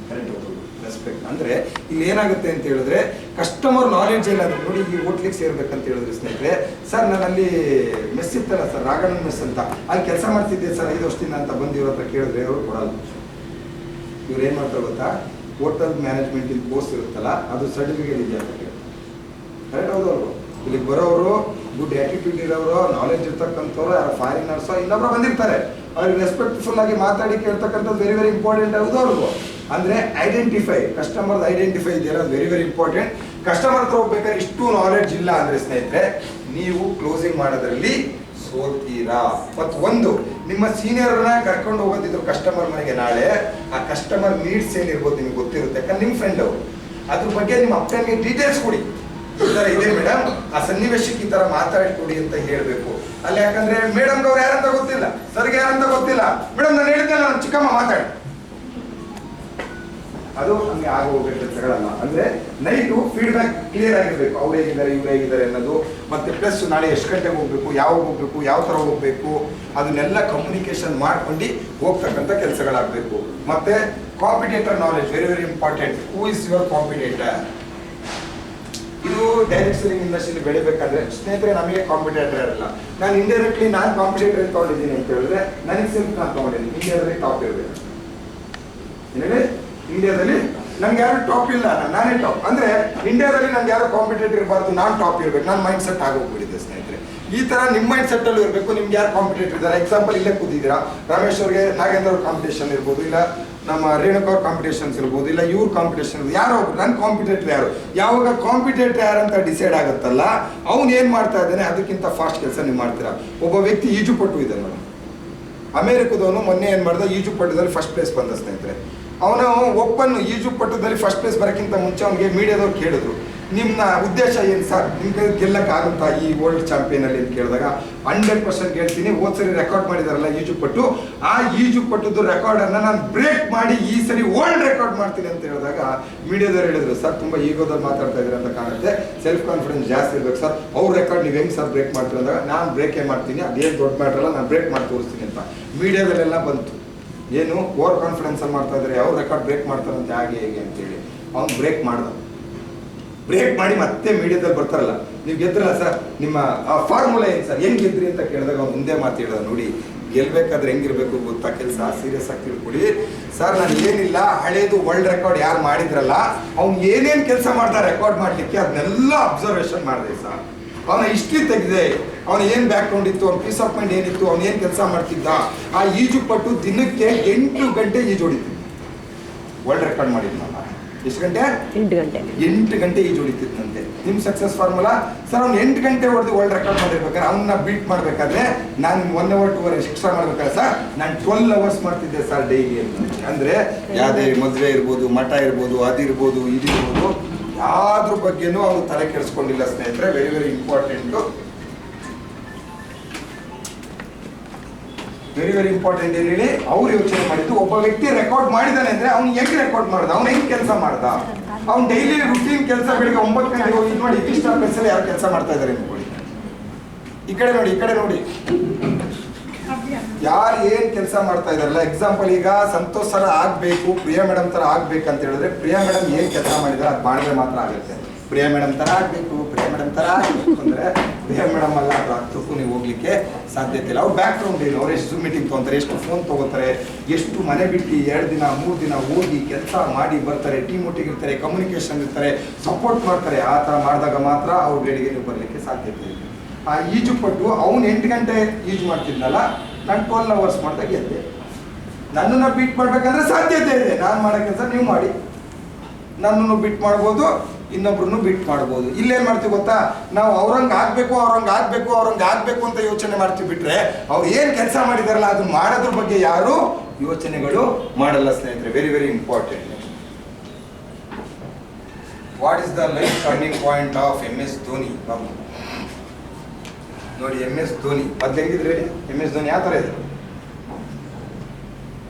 ಕರೆಕ್ಟ್ ಹೋಗೋದು ರೆಸ್ಪೆಕ್ಟ್. ಅಂದರೆ ಇಲ್ಲಿ ಏನಾಗುತ್ತೆ ಅಂತ ಹೇಳಿದ್ರೆ ಕಸ್ಟಮರ್ ನಾಲೆಡ್ಜ್ ಇಲ್ಲ. ನೋಡಿ ಈ ಹೋಟ್ಲಿಗೆ ಸೇರ್ಬೇಕಂತ ಹೇಳಿದ್ರೆ ಸ್ನೇಹಿತರೆ, ಸರ್ ನಾನು ಅಲ್ಲಿ ಮೆಸ್ ಇತ್ತಲ್ಲ ಸರ್, ರಾಘಣ್ಣನ ಮೆಸ್ ಅಂತ, ಅಲ್ಲಿ ಕೆಲಸ ಮಾಡ್ತಿದ್ದೆ ಸರ್ 5 ವರ್ಷದಿಂದ ಅಂತ ಬಂದು ಇವ್ರ ಹತ್ರ ಕೇಳಿದ್ರೆ ಅವರು ಕೊಡಲ್ಲ. ಇವ್ರು ಏನು ಮಾಡ್ತಾರೆ ಗೊತ್ತಾ, ಹೋಟೆಲ್ ಮ್ಯಾನೇಜ್ಮೆಂಟ್ ಇಲ್ಲಿ ಕೋರ್ಸ್ ಇರುತ್ತಲ್ಲ, ಅದು ಸರ್ಟಿಫಿಕೇಟ್ ಇದೆಯಾ ಅಂತ ಕೇಳಿ. ಕರೆಕ್ಟ್ ಹೌದವರು ಇಲ್ಲಿಗೆ ಬರೋರು, ಗುಡ್ ಆ್ಯಟಿಟ್ಯೂಡ್ ಇರೋರು, ನಾಲೆಜ್ ಇರ್ತಕ್ಕಂಥವ್ರು, ಯಾರು ಫಾರಿನರ್ಸೋ ಇನ್ನೊಬ್ಬರು ಬಂದಿರ್ತಾರೆ, ಅವ್ರಿಗೆ ರೆಸ್ಪೆಕ್ಟ್ಫುಲ್ ಆಗಿ ಮಾತಾಡಿ ಕೇಳ್ತಕ್ಕಂಥದ್ದು ವೆರಿ ಇಂಪಾರ್ಟೆಂಟ್ ಆಗೋದು ಅವ್ರಿಗೂ. ಅಂದರೆ ಐಡೆಂಟಿಫೈ, ಕಸ್ಟಮರ್ ಐಡೆಂಟಿಫೈ ಇದೆಯಲ್ಲ, ಅದು ವೆರಿ ಇಂಪಾರ್ಟೆಂಟ್. ಕಸ್ಟಮರ್ ಹತ್ರ ಹೋಗ್ಬೇಕಾದ್ರೆ ಇಷ್ಟು ನಾಲೆಡ್ಜ್ ಇಲ್ಲ ಅಂದರೆ ಸ್ನೇಹಿತರೆ ನೀವು ಕ್ಲೋಸಿಂಗ್ ಮಾಡೋದ್ರಲ್ಲಿ ಸೋಲ್ತೀರಾ. ಮತ್ತು ಒಂದು ನಿಮ್ಮ ಸೀನಿಯರ್ನ ಕರ್ಕೊಂಡು ಹೋಗೋದಿದ್ರು ಕಸ್ಟಮರ್ ಮನೆಗೆ, ನಾಳೆ ಆ ಕಸ್ಟಮರ್ ನೀಡ್ಸ್ ಏನಿರ್ಬೋದು ನಿಮ್ಗೆ ಗೊತ್ತಿರುತ್ತೆ, ಯಾಕಂದ್ರೆ ನಿಮ್ಮ ಫ್ರೆಂಡ್ ಅವರು, ಅದ್ರ ಬಗ್ಗೆ ನಿಮ್ಮ ಅಪ್ಪನಿಗೆ ಡೀಟೇಲ್ಸ್ ಕೊಡಿ. ಈ ಥರ ಇದೆ ಮೇಡಮ್, ಆ ಸನ್ನಿವೇಶಕ್ಕೆ ಈ ಥರ ಮಾತಾಡಿಕೊಡಿ ಅಂತ ಹೇಳಬೇಕು. ಅಲ್ಲಿ ಯಾಕಂದ್ರೆ ಮೇಡಮ್ಗೆ ಅವ್ರು ಯಾರಂತ ಗೊತ್ತಿಲ್ಲ, ಸರ್ಗೆ ಯಾರಂತ ಗೊತ್ತಿಲ್ಲ, ಮೇಡಮ್ ನಾನು ಹೇಳಿದ್ದೆ ನಾನು ಚಿಕ್ಕಮ್ಮ ಮಾತಾಡಿ, ಅದು ಹಂಗೆ ಆಗ ಹೋಗ್ಬೇಕು ಕೆಲಸಗಳಲ್ಲ. ಅಂದರೆ ನೈಟು ಫೀಡ್ಬ್ಯಾಕ್ ಕ್ಲಿಯರ್ ಆಗಿರಬೇಕು, ಅವ್ರು ಹೇಗಿದ್ದಾರೆ ಇವ್ರು ಹೇಗಿದ್ದಾರೆ ಅನ್ನೋದು. ಮತ್ತು ಪ್ಲಸ್ ನಾಳೆ ಎಷ್ಟು ಗಂಟೆಗೆ ಹೋಗಬೇಕು, ಯಾವಾಗ ಹೋಗಬೇಕು, ಯಾವ ಥರ ಹೋಗಬೇಕು, ಅದನ್ನೆಲ್ಲ ಕಮ್ಯುನಿಕೇಷನ್ ಮಾಡ್ಕೊಂಡು ಹೋಗ್ತಕ್ಕಂಥ ಕೆಲಸಗಳಾಗಬೇಕು. ಮತ್ತು competitor knowledge very important. Who is your competitor? ಇದು ಡೈರೆಕ್ಟ್ ಸೆಲ್ಲಿಂಗ್ ಇಂಡಸ್ಟ್ರಿಯಲ್ಲಿ ಬೆಳಿಬೇಕಾದ್ರೆ ಸ್ನೇಹಿತರೆ ನಮಗೆ ಕಾಂಪಿಟೇಟರ್ ಇರಲ್ಲ. ನಾನು ಇಂಡೈರೆಕ್ಟ್ಲಿ ನಾನು ಕಾಂಪಿಟೇಟರ್ ತೊಗೊಂಡಿದ್ದೀನಿ ಅಂತ ಹೇಳಿದ್ರೆ ನನಗೆ ಸೆಲ್ಫ್ ನಾನು ತೊಗೊಂಡಿದ್ದೀನಿ. ಇಂಡಿಯಾದಲ್ಲಿ ಟಾಪ್ ಇರಬೇಕು. ಏನೇಳಿ ಇಂಡಿಯಾದಲ್ಲಿ ನನ್ಗೆ ಯಾರು ಟಾಪ್ ಇಲ್ಲ, ನಾನೇ ಟಾಪ್. ಅಂದರೆ ಇಂಡಿಯಾದಲ್ಲಿ ನನ್ಗೆ ಯಾರು ಕಾಂಪಿಟೇಟರ್ ಇರಬಾರ್ದು, ನಾನು ಟಾಪ್ ಇರಬೇಕು. ನಾನು ಮೈಂಡ್ ಸೆಟ್ ಆಗೋಗ್ಬಿಟ್ಟಿದೆ ಸ್ನೇಹಿತರೆ. ಈ ಥರ ನಿಮ್ಮ ಮೈಂಡ್ ಸೆಟ್ಟಲ್ಲೂ ಇರಬೇಕು. ನಿಮ್ಗೆ ಯಾರು ಕಾಂಪಿಟೇಟರ್ ಇದ್ದಾರೆ, ಎಕ್ಸಾಂಪಲ್ ಇಲ್ಲೇ ಕೂತಿದ್ದೀರಾ, ರಮೇಶ್ ಅವ್ರಿಗೆ ನಾಗೇಂದ್ರ ಅವ್ರ ಕಾಂಪಿಟೇಷನ್ ಇರ್ಬೋದು, ಇಲ್ಲ ನಮ್ಮ ರೇಣುಕಾ ಅವ್ರ ಕಾಂಪಿಟೇಷನ್ಸ್ ಇರ್ಬೋದು, ಇಲ್ಲ ಇವ್ರ ಕಾಂಪಿಟೇಷನ್ ಇರ್ಬೋದು, ಯಾರೋ ನನ್ನ ಕಾಂಪಿಟೇಟರ್ ಯಾರು. ಯಾವಾಗ ಕಾಂಪಿಟೇಟರ್ ಯಾರು ಅಂತ ಡಿಸೈಡ್ ಆಗುತ್ತಲ್ಲ, ಅವ್ನು ಏನು ಮಾಡ್ತಾ ಇದ್ದಾನೆ ಅದಕ್ಕಿಂತ ಫಾಸ್ಟ್ ಕೆಲಸ ನೀವು ಮಾಡ್ತೀರಾ. ಒಬ್ಬ ವ್ಯಕ್ತಿ ಈಜುಪಟು ಇದೆ ಮೇಡಮ್, ಅಮೇರಿಕದವನು ಮೊನ್ನೆ ಏನು ಮಾಡ್ದ, ಈಜುಪಟುದಲ್ಲಿ ಫಸ್ಟ್ ಪ್ಲೇಸ್ ಬಂದ ಸ್ನೇಹಿತರೆ. ಅವನು ಒಪ್ಪನ್ನು ಈಜುಪಟುದಲ್ಲಿ ಫಸ್ಟ್ ಪ್ಲೇಸ್ ಬರೋಕ್ಕಿಂತ ಮುಂಚೆ ಅವನಿಗೆ ಮೀಡಿಯಾದವ್ರು ಕೇಳಿದ್ರು, ನಿಮ್ಮ ಉದ್ದೇಶ ಏನು ಸರ್, ನಿಮ್ಗೆ ಗೆಲ್ಲಕ್ಕಾಗುತ್ತಾ ಈ ವರ್ಲ್ಡ್ ಚಾಂಪಿಯನಲ್ಲಿ ಅಂತ ಕೇಳಿದಾಗ 100% ಹೇಳ್ತೀನಿ, ಹೋದ್ಸರಿ ರೆಕಾರ್ಡ್ ಮಾಡಿದಾರಲ್ಲ ಈಜುಪಟ್ಟು, ಆ ಈಜುಪಟ್ಟುದು ರೆಕಾರ್ಡನ್ನು ನಾನು ಬ್ರೇಕ್ ಮಾಡಿ ಈ ಸರಿ ವರ್ಲ್ಡ್ ರೆಕಾರ್ಡ್ ಮಾಡ್ತೀನಿ ಅಂತ ಹೇಳಿದಾಗ ಮೀಡಿಯಾದವ್ರು ಹೇಳಿದ್ರು, ಸರ್ ತುಂಬ ಈಗೋದಲ್ಲಿ ಮಾತಾಡ್ತಾ ಇದ್ದೀರ ಅಂತ ಕಾಣುತ್ತೆ, ಸೆಲ್ಫ್ ಕಾನ್ಫಿಡೆನ್ಸ್ ಜಾಸ್ತಿ ಇರ್ಬೇಕು ಸರ್, ಅವ್ರ ರೆಕಾರ್ಡ್ ನೀವು ಹೆಂಗೆ ಸರ್ ಬ್ರೇಕ್ ಮಾಡ್ತೀರಿ ಅಂದಾಗ ನಾನು ಬ್ರೇಕೇ ಮಾಡ್ತೀನಿ, ಅದೇನು ದೊಡ್ಡ ಮ್ಯಾಟ್ರಲ್ಲ, ನಾನು ಬ್ರೇಕ್ ಮಾಡಿ ತೋರಿಸ್ತೀನಿ ಅಂತ ಮೀಡಿಯಾದಲ್ಲೆಲ್ಲ ಬಂತು. ಏನು ಓವರ್ ಕಾನ್ಫಿಡೆನ್ಸಲ್ಲಿ ಮಾಡ್ತಾ ಇದ್ದಾರೆ, ಅವ್ರು ರೆಕಾರ್ಡ್ ಬ್ರೇಕ್ ಮಾಡ್ತಾರಂತೆ ಹಾಗೆ ಹೇಗೆ ಅಂತೇಳಿ ಅವ್ನು ಬ್ರೇಕ್ ಮಾಡ್ದ. ಬ್ರೇಕ್ ಮಾಡಿ ಮತ್ತೆ ಮೀಡಿಯಾದಲ್ಲಿ ಬರ್ತಾರಲ್ಲ, ನೀವು ಗೆದ್ರಲ್ಲ ಸರ್, ನಿಮ್ಮ ಫಾರ್ಮುಲಾ ಏನು ಸರ್, ಹೆಂಗೆ ಗೆದ್ರಿ ಅಂತ ಕೇಳಿದಾಗ ಅವ್ನು ಮುಂದೆ ಮಾತು ಹೇಳಿದ, ನೋಡಿ ಗೆಲ್ಬೇಕಾದ್ರೆ ಹೆಂಗಿರ್ಬೇಕು ಗೊತ್ತಾ, ಕೆಲಸ ಸೀರಿಯಸ್ ಆಗಿ ತಿಳ್ಕೊಡಿ ಸರ್, ನಾನು ಏನಿಲ್ಲ ಹಳೇದು ವರ್ಲ್ಡ್ ರೆಕಾರ್ಡ್ ಯಾರು ಮಾಡಿದ್ರಲ್ಲ ಅವ್ನು ಏನೇನು ಕೆಲಸ ಮಾಡ್ದ ರೆಕಾರ್ಡ್ ಮಾಡಲಿಕ್ಕೆ ಅದನ್ನೆಲ್ಲ ಅಬ್ಸರ್ವೇಷನ್ ಮಾಡಿದೆ ಸರ್, ಅವನ ಹಿಸ್ಟ್ರಿ ತೆಗೆದೆ, ಅವನ ಏನು ಬ್ಯಾಕ್ಗ್ರೌಂಡ್ ಇತ್ತು, ಅವ್ನ ಪೀಸ್ ಆಫ್ ಮೈಂಡ್ ಏನಿತ್ತು, ಅವ್ನು ಏನು ಕೆಲಸ ಮಾಡ್ತಿದ್ದ. ಆ ಈಜುಪಟ್ಟು ದಿನಕ್ಕೆ 8 ಗಂಟೆ ಈಜು ಹೊಡಿತಿದ್ದ. ವರ್ಲ್ಡ್ ರೆಕಾರ್ಡ್ ಮಾಡಿದ್ನಲ್ಲ, ಎಷ್ಟು ಗಂಟೆ? 8 ಗಂಟೆ ಈಜು ಹೊಡಿತಿದ್ದಂತೆ. ನಿಮ್ಮ ಸಕ್ಸಸ್ ಫಾರ್ಮುಲಾ ಸರ್, ಅವ್ನು 8 ಗಂಟೆ ಹೊಡೆದು ವರ್ಲ್ಡ್ ರೆಕಾರ್ಡ್ ಮಾಡಿರ್ಬೇಕಾದ್ರೆ ಅವನ್ನ ಬೀಟ್ ಮಾಡಬೇಕಾದ್ರೆ ನಾನು 1 hour 2 hours ಎಕ್ಸ್ಟ್ರಾ ಮಾಡ್ಬೇಕಾದ್ರೆ ಸರ್ ನಾನು 12 hours ಮಾಡ್ತಿದ್ದೆ ಸರ್ ಡೈಲಿ ಅಂತ. ಅಂದರೆ ಯಾವುದೇ ಮದುವೆ ಇರ್ಬೋದು, ಮಠ ಇರ್ಬೋದು, ಅದಿರ್ಬೋದು, ಇದಿರ್ಬೋದು, ಯಾವ್ದ್ರ ಬಗ್ಗೆನೂ ಅವ್ರು ತಲೆ ಕೆಡಿಸ್ಕೊಂಡಿಲ್ಲ ಸ್ನೇಹಿತರೆ. Very important, very important. ಏನು ಹೇಳಿ, ಅವ್ರು ಯೋಚನೆ ಮಾಡಿದ್ದು, ಒಬ್ಬ ವ್ಯಕ್ತಿ ರೆಕಾರ್ಡ್ ಮಾಡಿದಾನೆ ಅಂದರೆ ಅವ್ನು ಹೆಂಗೆ ರೆಕಾರ್ಡ್ ಮಾಡ್ದ, ಅವ್ನು ಹೆಂಗೆ ಕೆಲಸ ಮಾಡ್ದ, ಅವ್ನು ಡೈಲಿ ರುಟೀನ್ ಕೆಲಸ ಬೆಳಿಗ್ಗೆ 9 ಗಂಟೆಗೆ ಹೋಗಿ ನೋಡಿ ಇಷ್ಟ ಪ್ಲೇಸಲ್ಲಿ ಯಾರು ಕೆಲಸ ಮಾಡ್ತಾ ಇದ್ದಾರೆ ಅನ್ಕೊಳ್ಳಿ. ಈ ಕಡೆ ನೋಡಿ, ಈ ಕಡೆ ನೋಡಿ, ಯಾರು ಏನು ಕೆಲಸ ಮಾಡ್ತಾ ಇದಾರಲ್ಲ. ಎಕ್ಸಾಂಪಲ್ ಈಗ ಸಂತೋಷ್ ಸರ ಆಗಬೇಕು, ಪ್ರಿಯಾ ಮೇಡಮ್ ಥರ ಆಗ್ಬೇಕಂತ ಹೇಳಿದ್ರೆ ಪ್ರಿಯಾ ಮೇಡಮ್ ಏನು ಕೆಲಸ ಮಾಡಿದ್ರೆ ಅದು ಮಾಡಿದ್ರೆ ಮಾತ್ರ ಆಗುತ್ತೆ. ಪ್ರಿಯಾ ಮೇಡಮ್ ಥರ ಆಗಬೇಕು, ಪ್ರಿಯಾ ಮೇಡಮ್ ಥರ ಆಗಬೇಕು ಅಂದರೆ ಮೇಡಮ್ ಅಲ್ಲ, ಅದು ಹತ್ತಕ್ಕೂ ನೀವು ಹೋಗ್ಲಿಕ್ಕೆ ಸಾಧ್ಯತೆ ಇಲ್ಲ. ಅವ್ರ ಬ್ಯಾಕ್ ಗ್ರೌಂಡ್ ಏನು, ಅವ್ರು ಎಷ್ಟು ಝೂಮ್ ಮೀಟಿಂಗ್ ತೊಗೊತಾರೆ, ಎಷ್ಟು ಫೋನ್ ತೊಗೋತಾರೆ, ಎಷ್ಟು ಮನೆ ಬಿಟ್ಟು 2 ದಿನ 3 ದಿನ ಹೋಗಿ ಕೆಲಸ ಮಾಡಿ ಬರ್ತಾರೆ, ಟೀಮ್ ಒಟ್ಟಿಗೆ ಇರ್ತಾರೆ, ಕಮ್ಯುನಿಕೇಷನ್ ಇರ್ತಾರೆ, ಸಪೋರ್ಟ್ ಮಾಡ್ತಾರೆ. ಆ ಥರ ಮಾಡಿದಾಗ ಮಾತ್ರ ಅವ್ರ ಗಡಿಗೆ ನೀವು ಬರಲಿಕ್ಕೆ ಸಾಧ್ಯತೆ ಇದೆ. ಆ ಈಜು ಪಟ್ಟು ಅವ್ನು 8 ಗಂಟೆ ಈಜು ಮಾಡ್ತಿದ್ನಲ್ಲ, ನಾನು 12 ಅವರ್ಸ್ ಮಾಡಿದಾಗ ಗೆದ್ದೆ. ನನ್ನನ್ನು ಬೀಟ್ ಮಾಡಬೇಕಂದ್ರೆ ಸಾಧ್ಯತೆ ಇದೆ. ನಾನು ಮಾಡೋ ಕೆಲಸ ನೀವು ಮಾಡಿ, ನನ್ನನ್ನು ಬಿಟ್ ಮಾಡ್ಬೋದು, ಇನ್ನೊಬ್ರನ್ನು ಬಿಟ್ ಮಾಡ್ಬೋದು. ಇಲ್ಲೇನು ಮಾಡ್ತೀವಿ ಗೊತ್ತಾ, ನಾವು ಅವ್ರಂಗೆ ಆಗಬೇಕು ಅಂತ ಯೋಚನೆ ಮಾಡ್ತೀವಿ ಬಿಟ್ರೆ ಅವ್ರು ಏನು ಕೆಲಸ ಮಾಡಿದಾರಲ್ಲ ಅದನ್ನ ಮಾಡೋದ್ರ ಬಗ್ಗೆ ಯಾರು ಯೋಚನೆಗಳು ಮಾಡಲ್ಲ ಸ್ನೇಹಿತರೆ. Very very important. What is the life turning point of MS Dhoni Babu? ನೋಡಿ MS ಧೋನಿ ಅದ್ ಹೆಂಗಿದ್ರೆ ಹೇಳಿ, MS ಧೋನಿ ಯಾವ ಥರ ಇದ್ರು?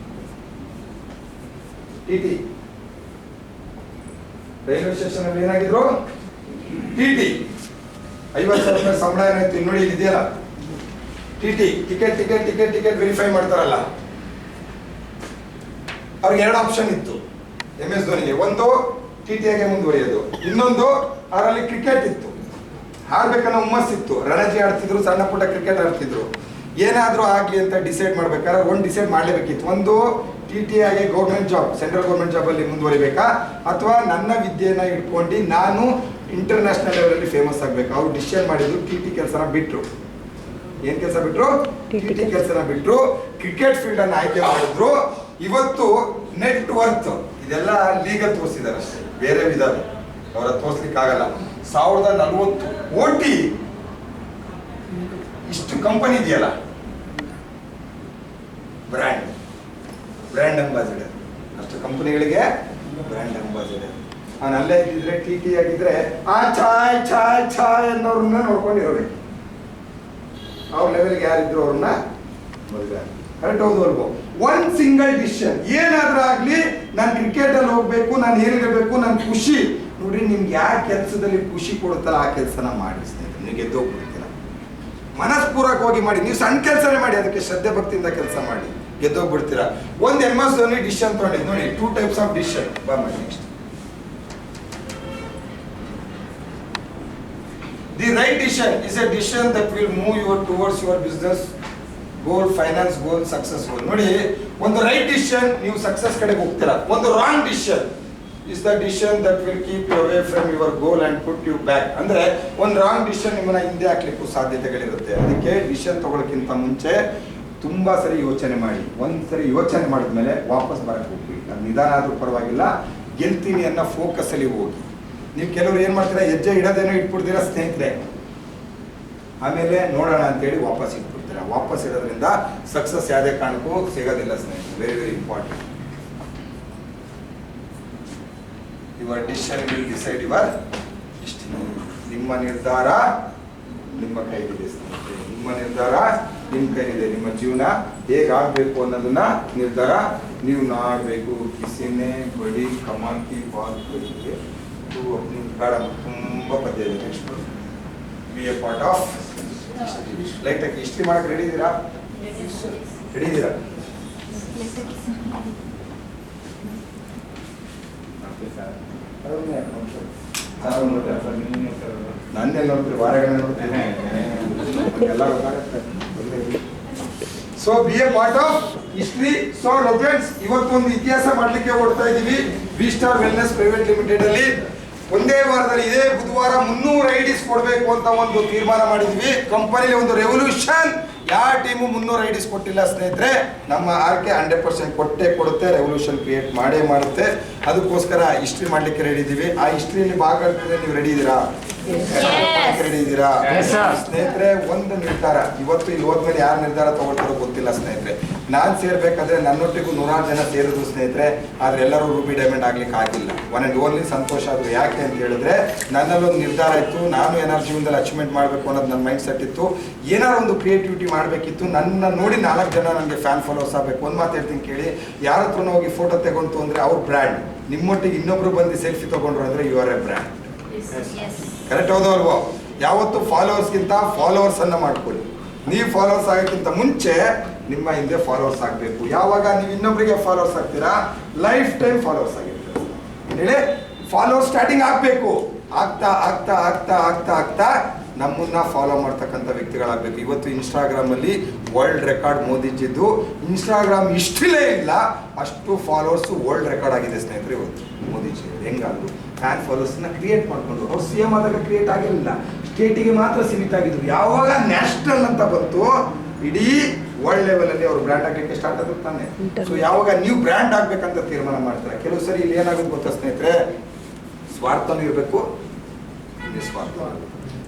TT ರೈಲ್ವೆ ಸ್ಟೇಷನ್ ಅಲ್ಲಿ ಏನಾಗಿದ್ರು? TT 50,000 ರೂಪಾಯಿ ಸಂಬಳ ಏನಾಯ್ತು ನೋಡಿ, ಇದೆಯಲ್ಲ TT ಟಿಕೆಟ್ ವೆರಿಫೈ ಮಾಡ್ತಾರಲ್ಲ, ಅವ್ರಿಗೆ 2 ಆಪ್ಷನ್ ಇತ್ತು MS ಧೋನಿಗೆ. ಒಂದು TTಗೆ ಮುಂದುವರಿಯೋದು, ಇನ್ನೊಂದು ಅವರಲ್ಲಿ ಕ್ರಿಕೆಟ್ ಇತ್ತು, ಆಡ್ಬೇಕನ್ನೋ ಹುಮ್ಮಸ್ಸಿತ್ತು. ರಣಜಿ ಆಡ್ತಿದ್ರು, ಸಣ್ಣ ಪುಟ್ಟ ಕ್ರಿಕೆಟ್ ಆಡ್ತಿದ್ರು. ಏನಾದರೂ ಆಗಲಿ ಅಂತ ಡಿಸೈಡ್ ಮಾಡ್ಬೇಕಾದ್ರೆ ಒಂದು ಡಿಸೈಡ್ ಮಾಡಲೇಬೇಕಿತ್ತು. ಒಂದು TTಗೆ ಗೌರ್ಮೆಂಟ್ ಜಾಬ್, ಸೆಂಟ್ರಲ್ ಗೌರ್ಮೆಂಟ್ ಜಾಬಲ್ಲಿ ಮುಂದುವರಿಬೇಕಾ, ಅಥವಾ ನನ್ನ ವಿದ್ಯೆನ ಇಟ್ಕೊಂಡು ನಾನು ಇಂಟರ್ನ್ಯಾಷನಲ್ ಲೆವೆಲಲ್ಲಿ ಫೇಮಸ್ ಆಗಬೇಕಾ. ಅವ್ರು ಡಿಸಿಷನ್ ಮಾಡಿದ್ರು, TT ಕೆಲಸನ ಬಿಟ್ಟರು. ಏನು ಕೆಲಸ ಬಿಟ್ಟರು? TT ಕೆಲಸನ ಬಿಟ್ಟರು, ಕ್ರಿಕೆಟ್ ಫೀಲ್ಡನ್ನು ಆಯ್ಕೆ ಮಾಡಿದ್ರು. ಇವತ್ತು ನೆಟ್ ವರ್ತ್ ಇದೆಲ್ಲ ಲೀಗಲ್ ತೋರಿಸಿದ್ದಾರೆ ಅಷ್ಟೇ, ಬೇರೆ ವಿಧಾನ ಅವರ ತೋರಿಸ್ಲಿಕ್ಕೆ ಆಗಲ್ಲ. 1040 ಕೋಟಿ ಇಷ್ಟು ಕಂಪನಿ ಇದೆಯಲ್ಲ, ಬ್ರ್ಯಾಂಡ್ ಅಂಬಾಸಿಡರ್, ಅಷ್ಟು ಕಂಪನಿಗಳಿಗೆ ಬ್ರ್ಯಾಂಡ್ ಅಂಬಾಸಿಡರ್. ನಾನು ಅಲ್ಲೇ ಇದ್ದಿದ್ರೆ TT ಆಗಿದ್ರೆ ಆ ಚಾಯ್ ಅನ್ನೋರನ್ನ ನೋಡ್ಕೊಂಡಿರೋಬೇಕು. ಅವ್ರ ಲೆವೆಲ್ಗೆ ಯಾರಿದ್ರು ಅವ್ರನ್ನ ಮದುವೆ. ಕರೆಕ್ಟ್ ಹೌದು ಅಲ್ವೋ? ಒಂದ್ ಸಿಂಗಲ್ ಡಿಸಿಷನ್ ಏನಾದ್ರೂ ಆಗ್ಲಿ, ನಾನು ಕ್ರಿಕೆಟ್ ಅಲ್ಲಿ ಹೋಗ್ಬೇಕು, ನಾನು ಏನಿರಬೇಕು, ನನ್ನ ಖುಷಿ ನೋಡಿ. ನಿಮ್ಗೆ ಯಾವ ಕೆಲಸದಲ್ಲಿ ಖುಷಿ ಕೊಡುತ್ತಲ್ಲ ಆ ಕೆಲಸನ ಮಾಡಿ ಸ್ನೇಹಿತರೆ, ನೀವು ಗೆದ್ದೋಗ್ಬಿಡ್ತೀರ. ಮನಸ್ಪೂರ್ವಕವಾಗಿ ಮಾಡಿ, ನೀವು ಸಣ್ಣ ಕೆಲಸನೇ ಮಾಡಿ, ಅದಕ್ಕೆ ಶ್ರದ್ಧೆ ಭಕ್ತಿಯಿಂದ ಕೆಲಸ ಮಾಡಿ, ಗೆದ್ದೋಗ್ಬಿಡ್ತೀರ. ಒಂದು MS ಧೋನಿ ಡಿಸಿಷನ್ ತಗೊಂಡಿದ್ದು ನೋಡಿ, 2 ಟೈಪ್ಸ್ ಆಫ್ ಡಿಸಿಷನ್. ಬಾ ಮಾಡಿ next. The right decision is a decision that will move your towards your business goal, finance goal, success goal. ನೋಡಿ, ಒಂದು ರೈಟ್ ಡಿಸಿಷನ್ ನೀವು ಸಕ್ಸಸ್ ಕಡೆಗೆ ಹೋಗ್ತೀರಾ. ಒಂದು wrong decision is the decision that will keep you away from your goal and put you back. ಅಂದ್ರೆ ಒಂದು wrong decision ನಿಮ್ಮನ್ನ ಹಿಂದೆ ಹಾಕ್ಲಿಕ್ಕೂ ಸಾಧ್ಯತೆಗಳಿರುತ್ತೆ. ಅದಕ್ಕೆ ಡಿಸಿಷನ್ ತಗೊಳ್ಳೋಕ್ಕಿಂತ ಮುಂಚೆ ತುಂಬಾ ಸರಿ ಯೋಚನೆ ಮಾಡಿ. ಒಂದ್ಸರಿ ಯೋಚನೆ ಮಾಡಿದ್ಮೇಲೆ ವಾಪಸ್ ಬರಕ್ಕೆ ಹೋಗ್ಬಿಡಿ. ಅದು ನಿಧಾನ ಆದ್ರೂ ಪರವಾಗಿಲ್ಲ, ಗೆಲ್ತೀನಿ ಅನ್ನೋ ಫೋಕಸ್ ಅಲ್ಲಿ ಹೋಗಿ. ನೀವು ಕೆಲವರು ಏನ್ ಮಾಡ್ತೀರಾ, ಹೆಜ್ಜೆ ಇಡೋದೇನೋ ಇಟ್ಬಿಡ್ತೀರಾ ಸ್ನೇಹಿತರೆ, ಆಮೇಲೆ ನೋಡೋಣ ಅಂತೇಳಿ ವಾಪಸ್ ಇಟ್ಬಿಡ್ತೀರಾ. ವಾಪಸ್ ಇಡೋದ್ರಿಂದ ಸಕ್ಸಸ್ ಯಾವುದೇ ಕಾರಣಕ್ಕೂ ಸಿಗೋದಿಲ್ಲ ಸ್ನೇಹಿತರೆ. Very very important. Your decision will decide your destiny. ನಿಮ್ಮ ನಿರ್ಧಾರ ನಿಮ್ಮ ಕೈಲಿದೆ ಸ್ನೇಹಿತರೆ. ನಿಮ್ಮ ನಿರ್ಧಾರ ನಿಮ್ಮ ಕೈಲಿದೆ. ನಿಮ್ಮ ಜೀವನ ಹೇಗಾಗಬೇಕು ಅನ್ನೋದನ್ನ ನಿರ್ಧಾರ ನೀವು ಮಾಡಬೇಕು. ಕಿಸಿನೇ ಬಡಿ ಕಮಾಕಿ ಬಾಲ್ ಬೇಡ, ತುಂಬ ಪದ್ಯ ಇದೆ. Next be a part of light ಆಗಿ ಹಿಸ್ಟ್ರಿ ಮಾಡಕ್ಕೆ ರೆಡಿ ಇದ್ದೀರಾ? ರೆಡಿ ಇದ್ದೀರಾ? ನನ್ನೆಲ್ಲ ನೋಡ್ತೀರಿ, ವಾರಗಳನ್ನ ನೋಡ್ತೀನಿ, ಎಲ್ಲ ಗೊತ್ತಾಗುತ್ತೆ. So be a part of history. So legends, ಇವತ್ತೊಂದು ಇತಿಹಾಸ ಮಾಡ್ಲಿಕ್ಕೆ ಓಡ್ತಾ ಇದೀವಿ. V Star Wellness Private Limited ಅಲ್ಲಿ ಒಂದೇ ವಾರದಲ್ಲಿ ಇದೇ ಬುಧವಾರ 300 ಐಡಿಸ್ ಕೊಡಬೇಕು ಅಂತ ಒಂದು ತೀರ್ಮಾನ ಮಾಡಿದ್ವಿ. ಕಂಪನಿಲಿ ಒಂದು ರೆವಲ್ಯೂಷನ್. ಯಾವ ಟೀಮು 300 ಐಡಿಸ್ ಕೊಟ್ಟಿಲ್ಲ ಸ್ನೇಹಿತರೆ. ನಮ್ಮ ಆರ್ಕೆ 100% ಕೊಟ್ಟೆ ಕೊಡುತ್ತೆ, ರೆವಲ್ಯೂಷನ್ ಕ್ರಿಯೇಟ್ ಮಾಡೇ ಮಾಡುತ್ತೆ. ಅದಕ್ಕೋಸ್ಕರ ಹಿಸ್ಟ್ರಿ ಮಾಡ್ಲಿಕ್ಕೆ ರೆಡಿ ಇದ್ದೀವಿ. ಆ ಹಿಸ್ಟ್ರಿಯಲ್ಲಿ ಭಾಗವಹಿಸಿದ್ರೆ ನೀವು ರೆಡಿ ಇದ್ದೀರಾ? ರೆಡಿ ಇದ್ದೀರಾ ಸ್ನೇಹಿತರೆ? ಒಂದು ನಿರ್ಧಾರ, ಇವತ್ತು ಇಲ್ಲಿ ಹೋದ್ಮೇಲೆ ಯಾರು ನಿರ್ಧಾರ ತಗೊಳ್ತಾರೋ ಗೊತ್ತಿಲ್ಲ ಸ್ನೇಹಿತರೆ. ನಾನು ಸೇರ್ಬೇಕಾದ್ರೆ ನನ್ನೊಟ್ಟಿಗೂ 100 ಜನ ಸೇರಿದ್ರು ಸ್ನೇಹಿತರೆ. ಆದ್ರೆ ಎಲ್ಲರೂ ರೂಬಿ ಡೈಮಂಡ್ ಆಗ್ಲಿಕ್ಕೆ ಆಗಿಲ್ಲ. ಒನ್ ಅಂಡ್ ಓನ್ಲಿ ಸಂತೋಷ ಆದ್ರು. ಯಾಕೆ ಅಂತ ಹೇಳಿದ್ರೆ ನನ್ನಲ್ಲೊಂದು ನಿರ್ಧಾರ ಇತ್ತು. ನಾನು ಏನಾದ್ರು ಜೀವನದಲ್ಲಿ ಅಚೀವ್ಮೆಂಟ್ ಮಾಡಬೇಕು ಅನ್ನೋದು ನನ್ನ ಮೈಂಡ್ ಸೆಟ್ ಇತ್ತು. ಏನಾದ್ರು ಒಂದು ಕ್ರಿಯೇಟಿವಿಟಿ ಮಾಡಬೇಕಿತ್ತು. ನನ್ನ ನೋಡಿ 4 ಜನ ನನಗೆ ಫ್ಯಾನ್ ಫಾಲೋವರ್ಸ್ ಆಗಬೇಕು. ಒಂದು ಮಾತು ಹೇಳ್ತೀನಿ ಕೇಳಿ, ಯಾರ ಹತ್ರ ಹೋಗಿ ಫೋಟೋ ತಗೊಂತು ಅಂದ್ರೆ ಅವ್ರ ಬ್ರ್ಯಾಂಡ್. ನಿಮ್ಮೊಟ್ಟಿಗೆ ಇನ್ನೊಬ್ರು ಬಂದು ಸೆಲ್ಫಿ ತಗೊಂಡ್ರು ಅಂದ್ರೆ you are a brand. Correct ಹೌದು ಅಲ್ವೋ? ಯಾವತ್ತು ಫಾಲೋವರ್ಸ್ಗಿಂತ ಫಾಲೋವರ್ಸ್ ಅನ್ನ ಮಾಡ್ಕೊಳ್ಳಿ. ನೀವು ಫಾಲೋವರ್ಸ್ ಆಗೋಕ್ಕಿಂತ ಮುಂಚೆ ನಿಮ್ಮ ಹಿಂದೆ ಫಾಲೋವರ್ಸ್ ಆಗಬೇಕು. ಯಾವಾಗ ನೀವು ಇನ್ನೊಬ್ಬರಿಗೆ ಫಾಲೋವರ್ಸ್ ಆಗ್ತೀರಾ, ಲೈಫ್ ಟೈಮ್ ಫಾಲೋವರ್ಸ್ ಆಗಿರ್ತೀರ. ಹೇಳಿ, ಫಾಲೋವರ್ಸ್ ಸ್ಟಾರ್ಟಿಂಗ್ ಆಗಬೇಕು. ಆಗ್ತಾ ಆಗ್ತಾ ಆಗ್ತಾ ಆಗ್ತಾ ಆಗ್ತಾ ನಮ್ಮನ್ನ ಫಾಲೋ ಮಾಡ್ತಕ್ಕಂಥ ವ್ಯಕ್ತಿಗಳಾಗಬೇಕು. ಇವತ್ತು ಇನ್ಸ್ಟಾಗ್ರಾಮಲ್ಲಿ ವರ್ಲ್ಡ್ ರೆಕಾರ್ಡ್ ಮೋದಿಜಿದ್ದು. ಇನ್ಸ್ಟಾಗ್ರಾಮ್ ಇಷ್ಟಿಲ್ಲೇ ಇಲ್ಲ, ಅಷ್ಟು ಫಾಲೋವರ್ಸು ವರ್ಲ್ಡ್ ರೆಕಾರ್ಡ್ ಆಗಿದೆ ಸ್ನೇಹಿತರೆ. ಇವತ್ತು ಮೋದಿಜಿ ಹೆಂಗಾದ್ರು ಫ್ಯಾನ್ ಫಾಲೋವರ್ಸ್ನ ಕ್ರಿಯೇಟ್ ಮಾಡ್ಕೊಂಡು, ಅವ್ರು CM ಆದಾಗ ಕ್ರಿಯೇಟ್ ಆಗಿರಲಿಲ್ಲ, ಸ್ಟೇಟಿಗೆ ಮಾತ್ರ ಸೀಮಿತ ಆಗಿದ್ರು. ಯಾವಾಗ ನ್ಯಾಷನಲ್ ಅಂತ ಬಂತು, ಇಡೀ ವರ್ಲ್ಡ್ ಲೆವೆಲ್ ಅಲ್ಲಿ ಅವರು ಬ್ರ್ಯಾಂಡ್ ಆಗಲಿಕ್ಕೆ ಸ್ಟಾರ್ಟ್ ಆಗುತ್ತೆ ತಾನೆ. ಸೊ ಯಾವಾಗ ನೀವು ಬ್ರ್ಯಾಂಡ್ ಆಗ್ಬೇಕಂತ ತೀರ್ಮಾನ ಮಾಡ್ತಾರೆ, ಕೆಲವು ಸರಿ ಇಲ್ಲಿ ಏನಾಗುತ್ತೆ ಗೊತ್ತಾ ಸ್ನೇಹಿತರೆ, ಸ್ವಾರ್ಥನೂ ಇರಬೇಕು,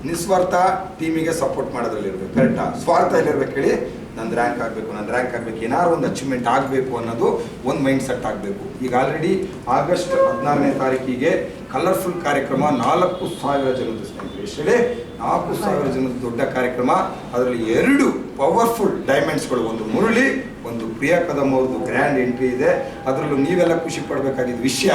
ನಿಸ್ವಾರ್ಥ ಟೀಮಿಗೆ ಸಪೋರ್ಟ್ ಮಾಡೋದ್ರಲ್ಲಿ ಇರಬೇಕು. ಕರೆಕ್ಟಾ? ಸ್ವಾರ್ಥ ಎಲ್ಲಿರ್ಬೇಕು ಹೇಳಿ, ನಂದು ರ್ಯಾಂಕ್ ಆಗಬೇಕು, ಏನಾದ್ರು ಒಂದು ಅಚೀವ್ಮೆಂಟ್ ಆಗಬೇಕು ಅನ್ನೋದು ಒಂದು ಮೈಂಡ್ ಸೆಟ್ ಆಗಬೇಕು. ಈಗ ಆಲ್ರೆಡಿ ಆಗಸ್ಟ್ 16ನೇ ತಾರೀಕಿಗೆ ಕಲರ್ಫುಲ್ ಕಾರ್ಯಕ್ರಮ 4,000 ಜನದ ಸ್ನೇಹಿತರೆ. ಎಷ್ಟೇ 4,000 ಜನದ ದೊಡ್ಡ ಕಾರ್ಯಕ್ರಮ. ಅದರಲ್ಲಿ 2 ಪವರ್ಫುಲ್ ಡೈಮಂಡ್ಸ್ಗಳು, ಒಂದು ಮುರಳಿ, ಒಂದು ಪ್ರಿಯಾ ಕದಮ್ ಅವ್ರದ್ದು ಗ್ರ್ಯಾಂಡ್ ಎಂಟ್ರಿ ಇದೆ. ಅದರಲ್ಲೂ ನೀವೆಲ್ಲ ಖುಷಿ ಪಡಬೇಕಾಗಿದ್ದ ವಿಷಯ,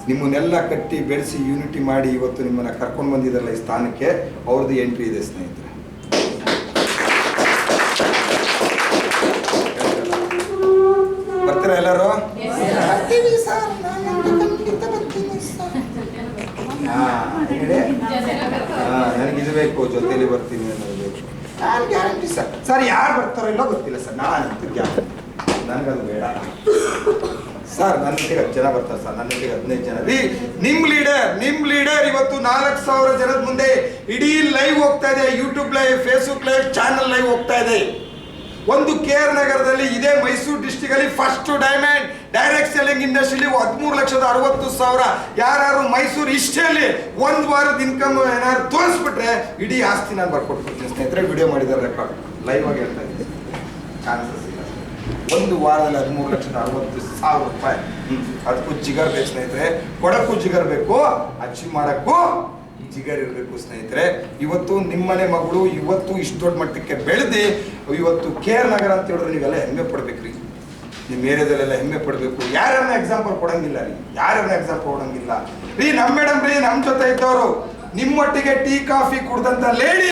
ನಿಮ್ಮನ್ನೆಲ್ಲ ಕಟ್ಟಿ ಬೆಳೆಸಿ ಯೂನಿಟಿ ಮಾಡಿ ಇವತ್ತು ನಿಮ್ಮನ್ನ ಕರ್ಕೊಂಡು ಬಂದಿದ್ದಾರಲ್ಲ ಈ ಸ್ಥಾನಕ್ಕೆ, ಅವ್ರದ್ದು ಎಂಟ್ರಿ ಇದೆ ಸ್ನೇಹಿತರೆ. ಬರ್ತೀರಾ ಎಲ್ಲರೂ? ನನಗೆ ಇದು ಬೇಕು, ಜೊತೆಲಿ ಬರ್ತೀನಿ ಅನ್ನೋದು ಬೇಕು. ನಾನು ಗ್ಯಾರಂಟಿ ಸರ್ ಯಾರು ಬರ್ತಾರೋ ಇಲ್ಲೋ ಗೊತ್ತಿಲ್ಲ ಸರ್, ನಾನಂತೂ ಗ್ಯಾರಂಟಿ, ನನಗದು ಬೇಡ ಸರ್. ನನ್ನೊಟ್ಟಿಗೆ 10 ಜನ ಬರ್ತಾರೆ ಸರ್, ನನ್ನೊಟ್ಟಿಗೆ 15 ಜನ. ನಿಮ್ ಲೀಡರ್ ಇವತ್ತು 4,000 ಜನದ ಮುಂದೆ ಇಡೀ ಲೈವ್ ಹೋಗ್ತಾ ಇದೆ. YouTube live, Facebook live, channel live ಹೋಗ್ತಾ ಇದೆ. ಒಂದು KR ನಗರದಲ್ಲಿ ಇದೇ ಮೈಸೂರು ಡಿಸ್ಟಿಕ್ ಅಲ್ಲಿ ಫಸ್ಟ್ ಡೈಮಂಡ್ ಡೈರೆಕ್ಟ್ ಸೆಲ್ಲಿಂಗ್ ಇಂಡಸ್ಟ್ರಿಲಿ 13,60,000. ಯಾರು ಮೈಸೂರು ಇಷ್ಟಲ್ಲಿ ಒಂದು ವಾರದ ಇನ್ಕಮ್ ಏನಾದ್ರು ತೋರಿಸ್ಬಿಟ್ರೆ ಇಡೀ ಆಸ್ತಿ ನಾನು ಬರ್ಕೊಟ್ಬಿಡ್ತೀನಿ ಸ್ನೇಹಿತರೆ. ವಿಡಿಯೋ ಮಾಡಿದ್ದಾರೆ, ರೆಕಾರ್ಡ್ ಲೈವ್ ಆಗಿ ಹೇಳ್ತಾ ಇದ್ದೀನಿ. ಚಾನ್ಸಸ್ ಇಲ್ಲ. ಒಂದು ವಾರದಲ್ಲಿ 13,60,000 ರೂಪಾಯಿ. ಅದಕ್ಕೂ ಜಿಗರ್ ಬೇಕು ಸ್ನೇಹಿತರೆ, ಕೊಡಕ್ಕೂ ಜಿಗರ್ ಬೇಕು, ಅಚೀವ್ ಮಾಡಕ್ಕೂ ಜಿಗರ್ ಇರಬೇಕು ಸ್ನೇಹಿತರೆ. ಇವತ್ತು ನಿಮ್ಮನೆ ಮಗಳು ಇವತ್ತು ಇಷ್ಟು ದೊಡ್ಡ ಮಟ್ಟಕ್ಕೆ ಬೆಳೆದು ಇವತ್ತು KR ನಗರ ಅಂತ ಹೇಳಿದ್ರೆ ನೀವೆಲ್ಲ ಹೆಮ್ಮೆ ಪಡ್ಬೇಕ್ರಿ. ನಿಮ್ಮ ಏರಿಯಾದಲ್ಲೆಲ್ಲ ಹೆಮ್ಮೆ ಪಡಬೇಕು. ಯಾರನ್ನ ಎಕ್ಸಾಂಪಲ್ ಕೊಡಂಗಿಲ್ಲ ರೀ, ನಮ್ಮ ಮೇಡಮ್ ರೀ, ನಮ್ಮ ಜೊತೆ ಇದ್ದವರು, ನಿಮ್ಮೊಟ್ಟಿಗೆ ಟೀ ಕಾಫಿ ಕುಡ್ದಂತ ಲೇಡಿ